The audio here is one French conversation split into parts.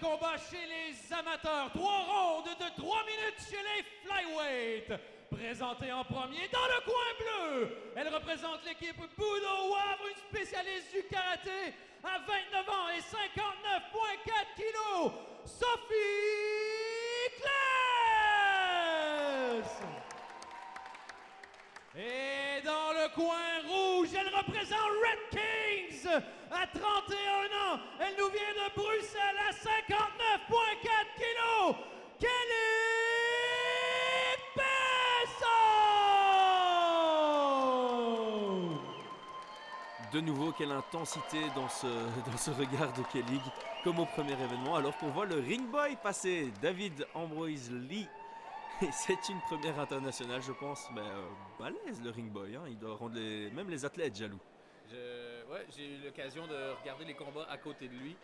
combat chez les amateurs. 3 rondes de 3 minutes chez les flyweight. Présentée en premier dans le coin bleu, elle représente l'équipe Budo Wavre, une spécialiste du karaté à 29 ans et 59,4 kilos, Sophie Claes. Et dans le coin rouge, elle représente Red Kings à 31 ans. Elle nous vient de Bruxelles à 59,4 kilos. Kelly Pesso! De nouveau, quelle intensité dans ce regard de Kelly, comme au premier événement, alors qu'on voit le ring boy passer, David Ambroise Lee. Et c'est une première internationale, je pense, mais balèze le ring boy, hein. Il doit rendre même les athlètes jaloux. Ouais, j'ai eu l'occasion de regarder les combats à côté de lui.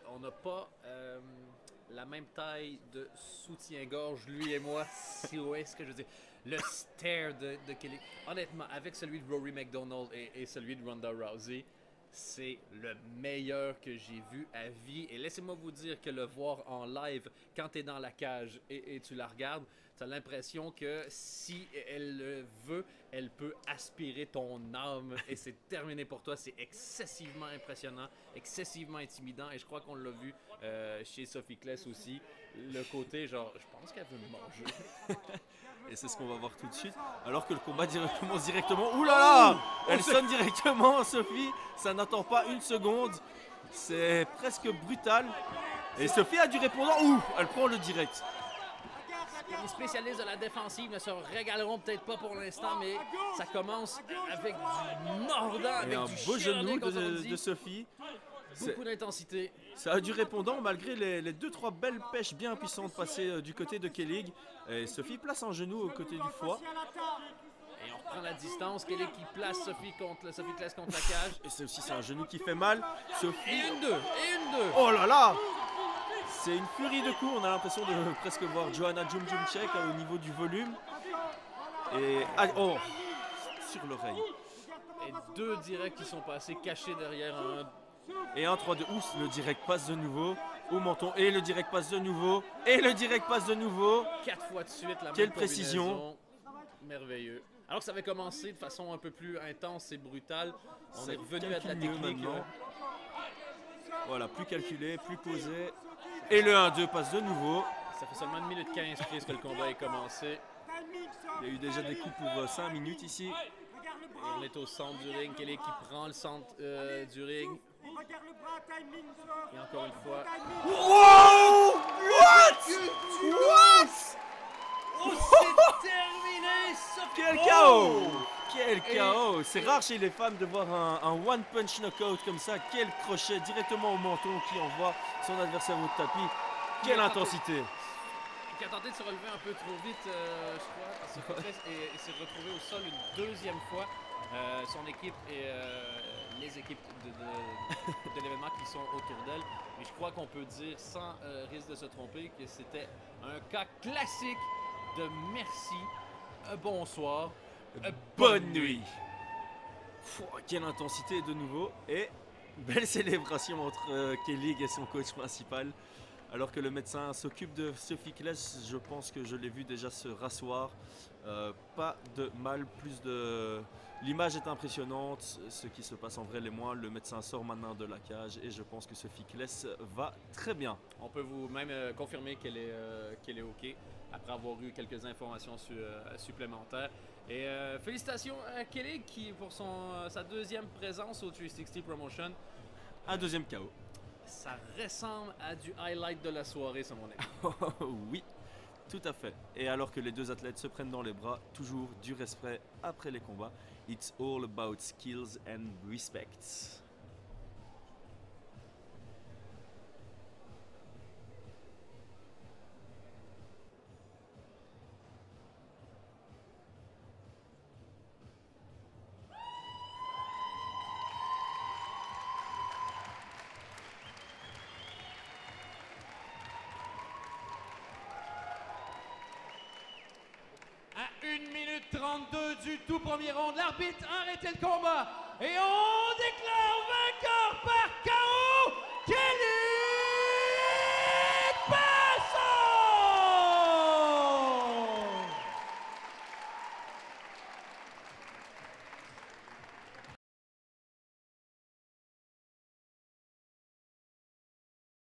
On n'a pas la même taille de soutien-gorge, lui et moi, si vous voyez ce que je veux dire. Le stare de Kelly, honnêtement, avec celui de Rory McDonald et celui de Ronda Rousey, c'est le meilleur que j'ai vu à vie. Et laissez-moi vous dire que le voir en live, quand tu es dans la cage et tu la regardes, tu as l'impression que si elle le veut, elle peut aspirer ton âme et c'est terminé pour toi. C'est excessivement impressionnant, excessivement intimidant. Et je crois qu'on l'a vu chez Sophie Claes aussi. Le côté genre, je pense qu'elle veut me manger. Et c'est ce qu'on va voir tout de suite. Alors que le combat commence directement. Ouh là là! Elle sonne directement, Sophie. Ça n'attend pas une seconde. C'est presque brutal. Et Sophie a du répondant. Ouh! Elle prend le direct. Les spécialistes de la défensive ne se régaleront peut-être pas pour l'instant, mais ça commence avec du mordant, avec un du beau genou chironné, de Sophie. Beaucoup d'intensité. Ça a du répondant malgré les 2-3 belles pêches bien puissantes passées du côté de Kelly. Et Sophie place un genou au côté du foie. Et on reprend la distance. Kelly qui place Sophie Claes contre la cage. Et c'est aussi un genou qui fait mal. Sophie. Et une deux. Oh là là! C'est une furie de coups. On a l'impression de presque voir Joanna Jumjumchek au niveau du volume. Et sur l'oreille. Et 2 directs qui sont passés cachés derrière un. Et un 3-2, oups, le direct passe de nouveau au menton, et le direct passe de nouveau, et le direct passe de nouveau. 4 fois de suite, la Quelle même précision. Merveilleux. Alors que ça avait commencé de façon un peu plus intense et brutale, on C'est est revenu à de la calculé technique. maintenant. Voilà, plus calculé, plus posé. Et le 1-2 passe de nouveau. Ça fait seulement 1 minute 15 prise que le combat est commencé. Il y a eu déjà des coups pour 5 minutes ici. Et on est au centre du ring. Kelly qui prend le centre du ring. Et encore une fois. Wow! What? Oh, c'est terminé! Quel chaos! Quel chaos! C'est rare chez les femmes de voir un one punch knockout comme ça. Quel crochet directement au menton qui envoie son adversaire au tapis. Quelle intensité! Qui a tenté de se relever un peu trop vite, je crois. Et s'est retrouvé au sol une deuxième fois. Son équipe et les équipes de l'événement qui sont autour d'elle. Mais je crois qu'on peut dire, sans risque de se tromper, que c'était un cas classique de merci, bonsoir, Bonne nuit! Quelle intensité de nouveau. Et belle célébration entre Kelly et son coach principal. Alors que le médecin s'occupe de Sophie Claes, je pense que je l'ai vu déjà se rasseoir. Pas de mal, plus de... L'image est impressionnante, ce qui se passe en vrai l'est moins. Le médecin sort maintenant de la cage et je pense que Sophie Claes va très bien. On peut vous même confirmer qu'elle est OK après avoir eu quelques informations supplémentaires. Et félicitations à Kelly qui pour sa deuxième présence au 360 Promotion. Un deuxième KO. Ça ressemble à du highlight de la soirée, ça mon ami. Oui, tout à fait. Et alors que les deux athlètes se prennent dans les bras, toujours du respect après les combats. It's all about skills and respect. À 1 minute 32 du tout premier round, l'arbitre a arrêté le combat et on déclare